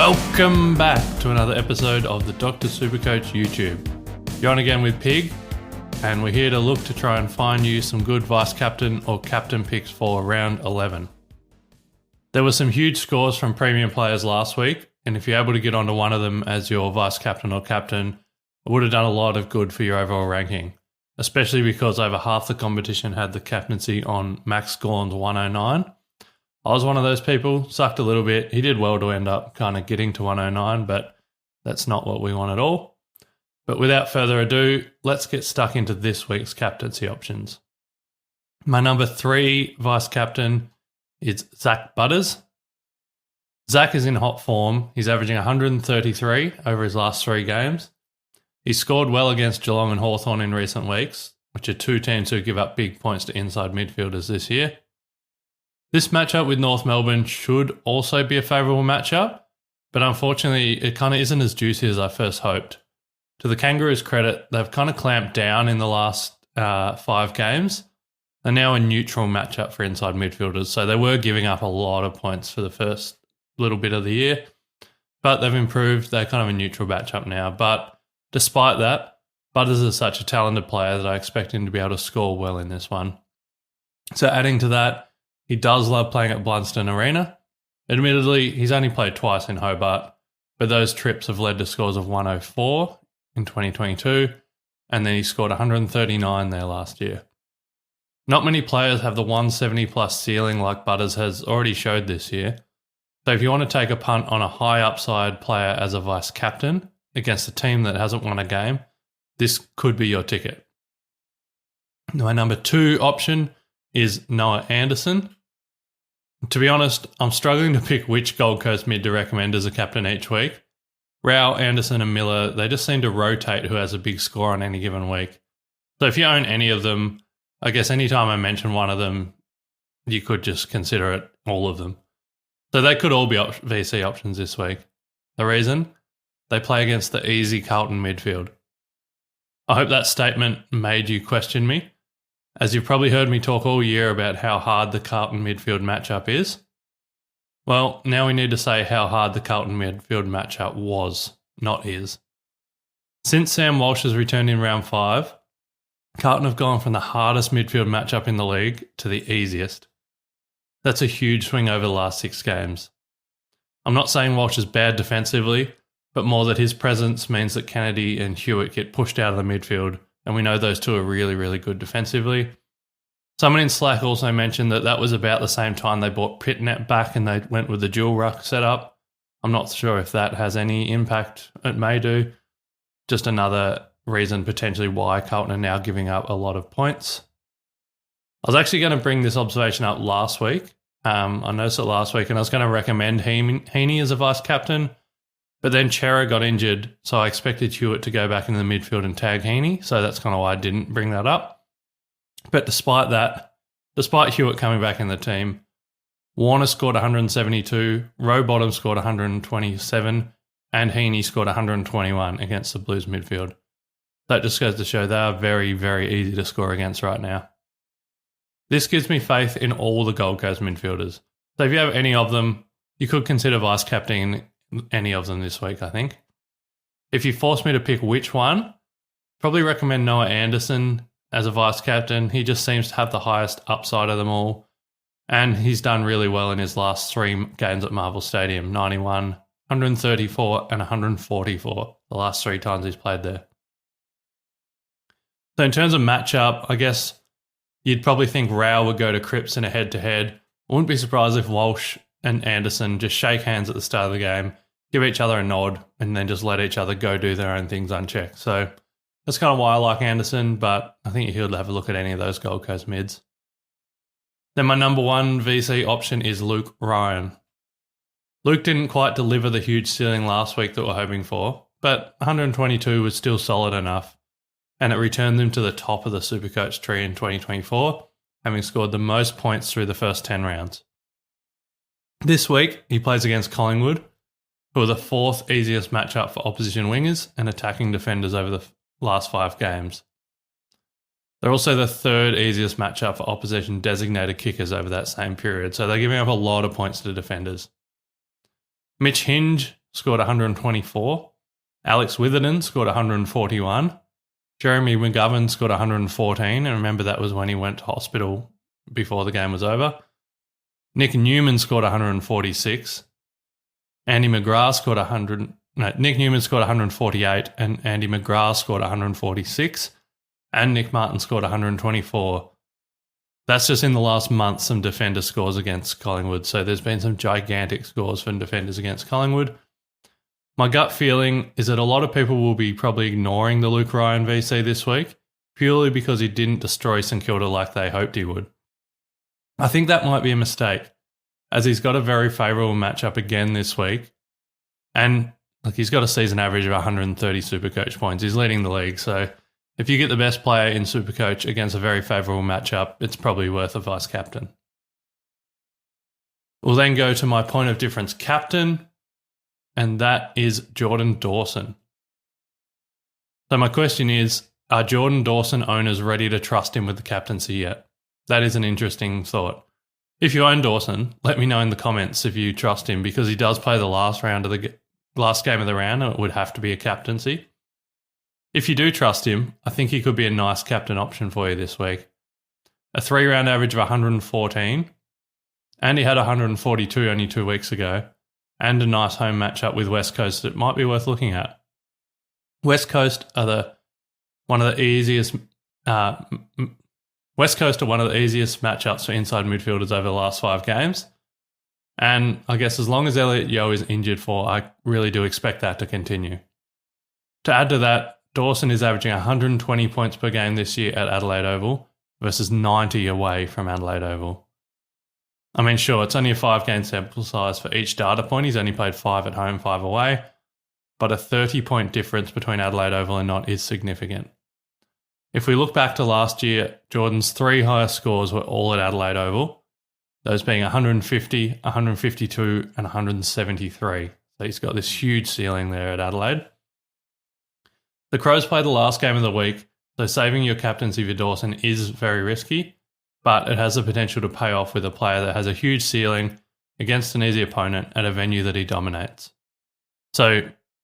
Welcome back to another episode of the Dr. Supercoach YouTube. You're on again with Pig, and we're here to look to try and find you some good vice captain or captain picks for round 11. There were some huge scores from premium players last week, and if you're able to get onto one of them as your vice captain or captain, it would have done a lot of good for your overall ranking, especially because over half the competition had the captaincy on Max Gawn's 109. I was one of those people, sucked a little bit. He did well to end up kind of getting to 109, but that's not what we want at all. But without further ado, let's get stuck into this week's captaincy options. My number 3 vice captain is Zach Butters. Zach is in hot form. He's averaging 133 over his last 3 games. He scored well against Geelong and Hawthorn in recent weeks, which are 2 teams who give up big points to inside midfielders this year. This matchup with North Melbourne should also be a favourable matchup, but unfortunately it kind of isn't as juicy as I first hoped. To the Kangaroos' credit, they've kind of clamped down in the last 5 games. They're now a neutral matchup for inside midfielders, so they were giving up a lot of points for the first little bit of the year, but they've improved. They're kind of a neutral matchup now, but despite that, Butters is such a talented player that I expect him to be able to score well in this one. So adding to that, he does love playing at Blunston Arena. Admittedly, he's only played twice in Hobart, but those trips have led to scores of 104 in 2022, and then he scored 139 there last year. Not many players have the 170 plus ceiling like Butters has already showed this year. So if you want to take a punt on a high upside player as a vice captain against a team that hasn't won a game, this could be your ticket. My number 2 option is Noah Anderson. To be honest, I'm struggling to pick which Gold Coast mid to recommend as a captain each week. Rao, Anderson and Miller, they just seem to rotate who has a big score on any given week. So if you own any of them, I guess anytime I mention one of them, you could just consider it all of them. So they could all be VC options this week. The reason? They play against the easy Carlton midfield. I hope that statement made you question me, as you've probably heard me talk all year about how hard the Carlton midfield matchup is. Well, now we need to say how hard the Carlton midfield matchup was, not is. Since Sam Walsh has returned in round 5, Carlton have gone from the hardest midfield matchup in the league to the easiest. That's a huge swing over the last 6 games. I'm not saying Walsh is bad defensively, but more that his presence means that Kennedy and Hewitt get pushed out of the midfield, and we know those two are really, really good defensively. Someone in Slack also mentioned that was about the same time they bought Pitnet back and they went with the dual ruck setup. I'm not sure if that has any impact. It may do. Just another reason potentially why Carlton are now giving up a lot of points. I was actually going to bring this observation up last week. I noticed it last week and I was going to recommend Heaney as a vice captain, but then Chera got injured, so I expected Hewitt to go back into the midfield and tag Heaney, so that's kind of why I didn't bring that up. But despite Hewitt coming back in the team, Warner scored 172, Rowbottom scored 127, and Heaney scored 121 against the Blues midfield. That just goes to show they are very, very easy to score against right now. This gives me faith in all the Gold Coast midfielders. So if you have any of them, you could consider vice captaining any of them this week, I think. If you force me to pick which one, probably recommend Noah Anderson as a vice captain. He just seems to have the highest upside of them all, and he's done really well in his last 3 games at Marvel Stadium, 91, 134 and 144, the last 3 times he's played there. So in terms of matchup, I guess you'd probably think Rao would go to Cripps in a head-to-head. I wouldn't be surprised if Walsh and Anderson just shake hands at the start of the game, give each other a nod, and then just let each other go do their own things unchecked. So that's kind of why I like Anderson, but I think he'll have a look at any of those Gold Coast mids. Then my number 1 VC option is Luke Ryan. Luke didn't quite deliver the huge ceiling last week that we're hoping for, but 122 was still solid enough, and it returned them to the top of the Supercoach tree in 2024, having scored the most points through the first 10 rounds. This week, he plays against Collingwood, who are the 4th easiest matchup for opposition wingers and attacking defenders over the last 5 games. They're also the 3rd easiest matchup for opposition designated kickers over that same period, so they're giving up a lot of points to defenders. Mitch Hinge scored 124. Alex Witherden scored 141. Jeremy McGovern scored 114, and remember that was when he went to hospital before the game was over. Nick Newman scored 146. Andy McGrath scored Nick Newman scored 148, and Andy McGrath scored 146, and Nick Martin scored 124. That's just in the last month some defender scores against Collingwood, so there's been some gigantic scores from defenders against Collingwood. My gut feeling is that a lot of people will be probably ignoring the Luke Ryan VC this week, purely because he didn't destroy St Kilda like they hoped he would. I think that might be a mistake, as he's got a very favourable matchup again this week, and he's got a season average of 130 SuperCoach points. He's leading the league, so if you get the best player in SuperCoach against a very favourable matchup, it's probably worth a vice captain. We'll then go to my point of difference captain, and that is Jordan Dawson. So my question is, are Jordan Dawson owners ready to trust him with the captaincy yet? That is an interesting thought. If you own Dawson, let me know in the comments if you trust him, because he does play the last game of the round, and it would have to be a captaincy. If you do trust him, I think he could be a nice captain option for you this week. A 3-round average of 114, and he had 142 only 2 weeks ago, and a nice home matchup with West Coast that might be worth looking at. West Coast are one of the easiest matchups for inside midfielders over the last 5 games. And I guess as long as Elliot Yeo is injured I really do expect that to continue. To add to that, Dawson is averaging 120 points per game this year at Adelaide Oval versus 90 away from Adelaide Oval. I mean, sure, it's only a 5-game sample size for each data point. He's only played 5 at home, 5 away. But a 30-point difference between Adelaide Oval and not is significant. If we look back to last year, Jordan's 3 highest scores were all at Adelaide Oval, those being 150, 152 and 173. So he's got this huge ceiling there at Adelaide. The Crows play the last game of the week, so saving your captaincy for Dawson is very risky, but it has the potential to pay off with a player that has a huge ceiling against an easy opponent at a venue that he dominates. So,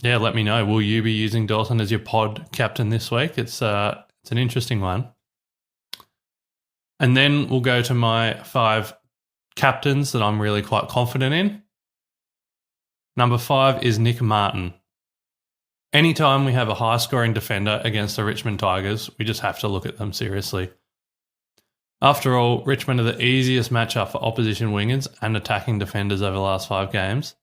yeah, let me know. Will you be using Dawson as your pod captain this week? It's an interesting one. And then we'll go to my 5 captains that I'm really quite confident in. Number 5 is Nick Martin. Anytime we have a high-scoring defender against the Richmond Tigers, we just have to look at them seriously. After all, Richmond are the easiest matchup for opposition wingers and attacking defenders over the last 5 games.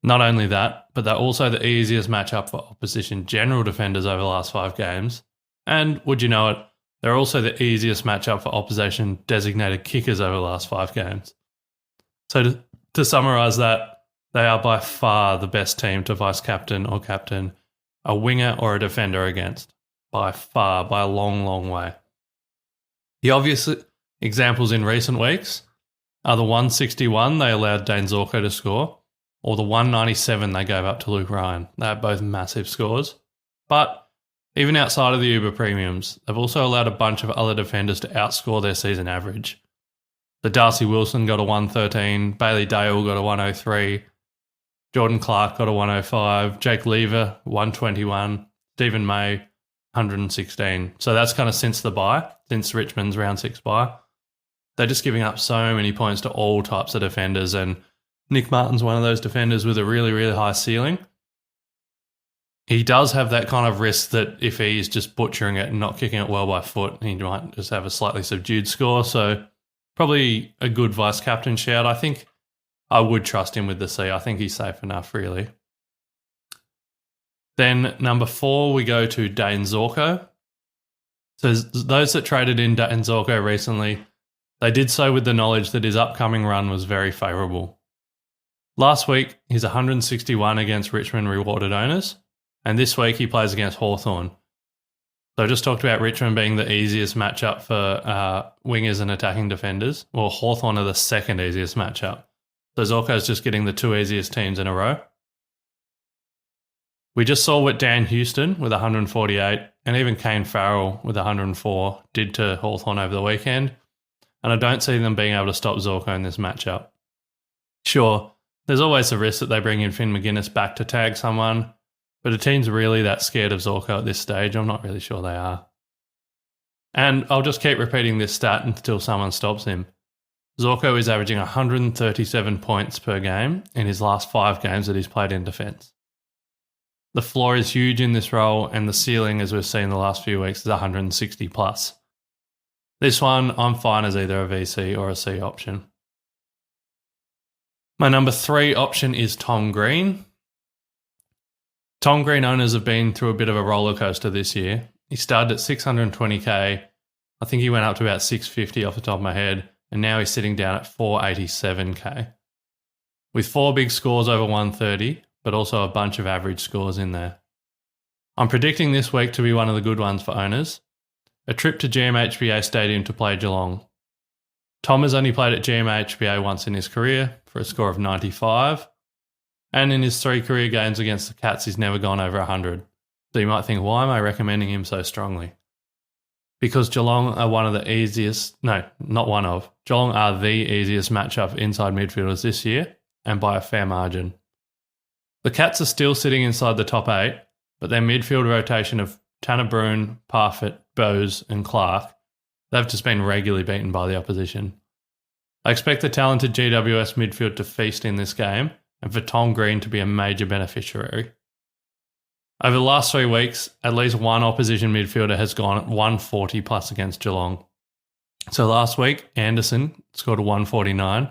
Not only that, but they're also the easiest matchup for opposition general defenders over the last 5 games. And, would you know it, they're also the easiest matchup for opposition designated kickers over the last 5 games. So to summarise that, they are by far the best team to vice captain or captain a winger or a defender against. By far, by a long, long way. The obvious examples in recent weeks are the 161 they allowed Dane Zorko to score, or the 197 they gave up to Luke Ryan. They're both massive scores. But even outside of the Uber premiums, they've also allowed a bunch of other defenders to outscore their season average. The Darcy Wilson got a 113, Bailey Dale got a 103, Jordan Clark got a 105, Jake Lever, 121, Stephen May, 116. So that's kind of since the bye, since Richmond's round 6 bye. They're just giving up so many points to all types of defenders, and Nick Martin's one of those defenders with a really, really high ceiling. He does have that kind of risk that if he's just butchering it and not kicking it well by foot, he might just have a slightly subdued score. So probably a good vice-captain shout. I think I would trust him with the C. I think he's safe enough, really. Then number 4, we go to Dane Zorko. So those that traded in Dane Zorko recently, they did so with the knowledge that his upcoming run was very favourable. Last week, his 161 against Richmond rewarded owners, and this week he plays against Hawthorn. So I just talked about Richmond being the easiest matchup for wingers and attacking defenders. Well, Hawthorn are the second easiest matchup. So Zorko's just getting the 2 easiest teams in a row. We just saw what Dan Houston with 148 and even Kane Farrell with 104 did to Hawthorn over the weekend, and I don't see them being able to stop Zorko in this matchup. Sure, There's always the risk that they bring in Finn McGuinness back to tag someone, but a team's really that scared of Zorko at this stage? I'm not really sure they are. And I'll just keep repeating this stat until someone stops him. Zorko is averaging 137 points per game in his last 5 games that he's played in defence. The floor is huge in this role, and the ceiling, as we've seen the last few weeks, is 160 plus. This one, I'm fine as either a VC or a C option. My number 3 option is Tom Green. Tom Green owners have been through a bit of a roller coaster this year. He started at 620k. I think he went up to about 650 off the top of my head, and now he's sitting down at 487k. With 4 big scores over 130, but also a bunch of average scores in there. I'm predicting this week to be one of the good ones for owners. A trip to GMHBA Stadium to play Geelong. Tom has only played at GMHBA once in his career for a score of 95, and in his 3 career games against the Cats, he's never gone over 100. So you might think, why am I recommending him so strongly? Because Geelong are Geelong are the easiest matchup for inside midfielders this year, and by a fair margin. The Cats are still sitting inside the top 8, but their midfield rotation of Tanner Bruhn, Parfitt, Bowes and Clark, they've just been regularly beaten by the opposition. I expect the talented GWS midfield to feast in this game and for Tom Green to be a major beneficiary. Over the last 3 weeks, at least one opposition midfielder has gone at 140 plus against Geelong. So last week, Anderson scored a 149.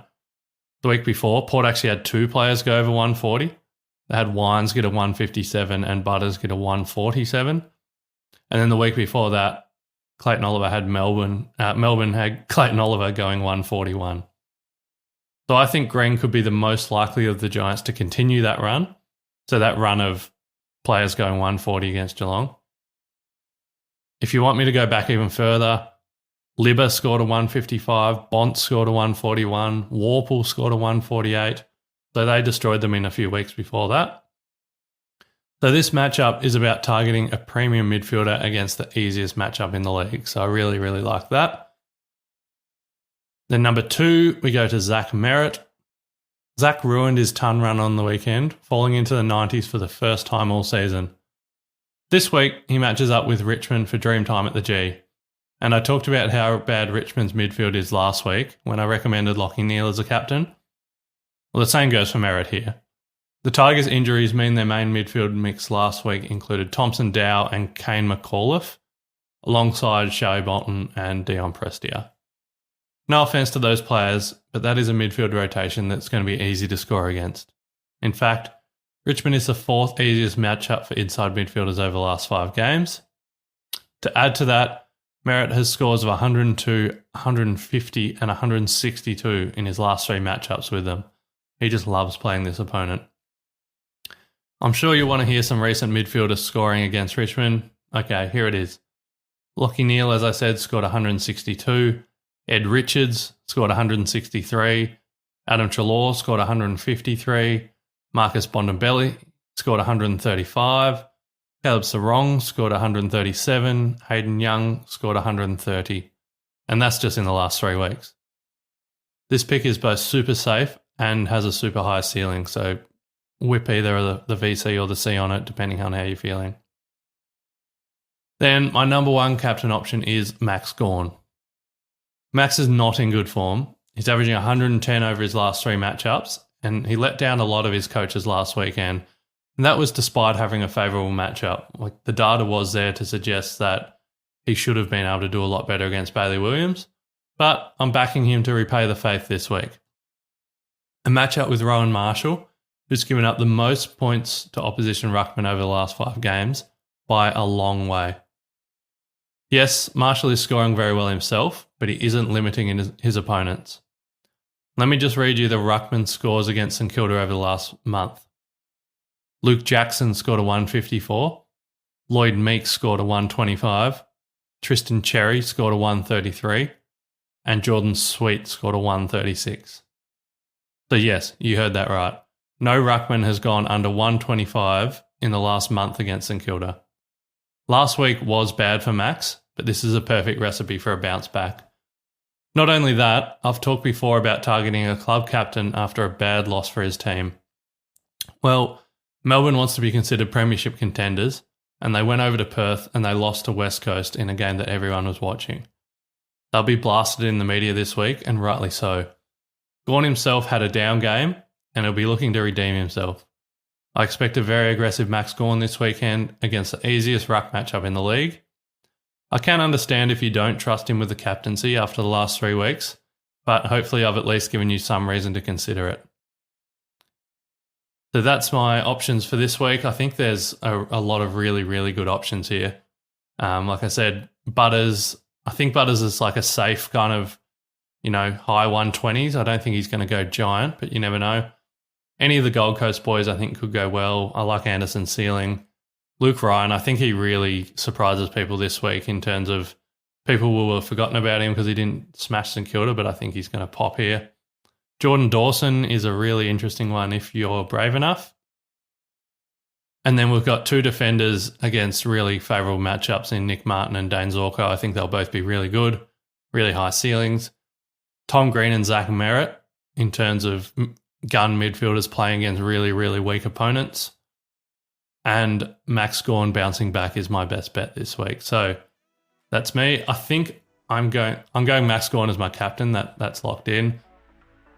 The week before, Port actually had 2 players go over 140. They had Wines get a 157 and Butters get a 147. And then the week before that, Clayton Oliver had Melbourne had Clayton Oliver going 141. So I think Green could be the most likely of the Giants to continue that run. So that run of players going 140 against Geelong. If you want me to go back even further, Libba scored a 155, Bont scored a 141, Warple scored a 148. So they destroyed them in a few weeks before that. So this matchup is about targeting a premium midfielder against the easiest matchup in the league. So I really, really like that. Then number 2, we go to Zach Merrett. Zach ruined his ton run on the weekend, falling into the 90s for the first time all season. This week, he matches up with Richmond for dream time at the G. And I talked about how bad Richmond's midfield is last week when I recommended Lachie Neale as a captain. Well, the same goes for Merrett here. The Tigers' injuries mean their main midfield mix last week included Thompson Dow and Kane McAuliffe, alongside Shay Bolton and Dion Prestia. No offence to those players, but that is a midfield rotation that's going to be easy to score against. In fact, Richmond is the 4th easiest matchup for inside midfielders over the last 5 games. To add to that, Merrett has scores of 102, 150 and 162 in his last 3 matchups with them. He just loves playing this opponent. I'm sure you want to hear some recent midfielders scoring against Richmond. Okay, here it is. Lachie Neale, as I said, scored 162. Ed Richards scored 163. Adam Treloar scored 153. Marcus Bontempelli scored 135. Caleb Serong scored 137. Hayden Young scored 130. And that's just in the last 3 weeks. This pick is both super safe and has a super high ceiling, so whip either the VC or the C on it, depending on how you're feeling. Then my number 1 captain option is Max Gawn. Max is not in good form. He's averaging 110 over his last 3 matchups, and he let down a lot of his coaches last weekend. And that was despite having a favourable matchup. Like, the data was there to suggest that he should have been able to do a lot better against Bailey Williams, but I'm backing him to repay the faith this week. A matchup with Rowan Marshall, who's given up the most points to opposition ruckmen over the last 5 games by a long way. Yes, Marshall is scoring very well himself, but he isn't limiting his opponents. Let me just read you the ruckman scores against St Kilda over the last month. Luke Jackson scored a 154. Lloyd Meeks scored a 125. Tristan Cherry scored a 133. And Jordan Sweet scored a 136. So yes, you heard that right. No ruckman has gone under 125 in the last month against St Kilda. Last week was bad for Max, but this is a perfect recipe for a bounce back. Not only that, I've talked before about targeting a club captain after a bad loss for his team. Well, Melbourne wants to be considered premiership contenders, and they went over to Perth and they lost to West Coast in a game that everyone was watching. They'll be blasted in the media this week, and rightly so. Gawn himself had a down game, and he'll be looking to redeem himself. I expect a very aggressive Max Gawn this weekend against the easiest ruck matchup in the league. I can understand if you don't trust him with the captaincy after the last 3 weeks, but hopefully I've at least given you some reason to consider it. So that's my options for this week. I think there's a lot of really, really good options here. Like I said, Butters, I think Butters is like a safe kind of, high 120s. I don't think he's going to go giant, but you never know. Any of the Gold Coast boys I think could go well. I like Anderson's ceiling. Luke Ryan, I think he really surprises people this week in terms of people will have forgotten about him because he didn't smash St Kilda, but I think he's going to pop here. Jordan Dawson is a really interesting one if you're brave enough. And then we've got 2 defenders against really favourable matchups in Nick Martin and Dane Zorko. I think they'll both be really good, really high ceilings. Tom Green and Zach Merrett in terms of gun midfielders playing against really, really weak opponents. And Max Gawn bouncing back is my best bet this week. So that's me. I think I'm going Max Gawn as my captain. That's locked in.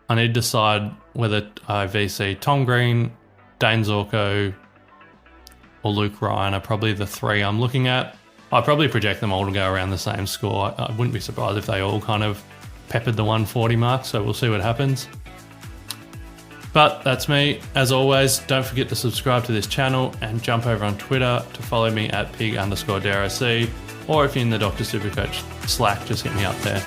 I need to decide whether I VC Tom Green, Dane Zorko, or Luke Ryan are probably the 3 I'm looking at. I'd probably project them all to go around the same score. I wouldn't be surprised if they all kind of peppered the 140 mark, so we'll see what happens. But that's me. As always, don't forget to subscribe to this channel and jump over on Twitter to follow me at pig_DRC, or if you're in the Dr. Supercoach Slack, just hit me up there.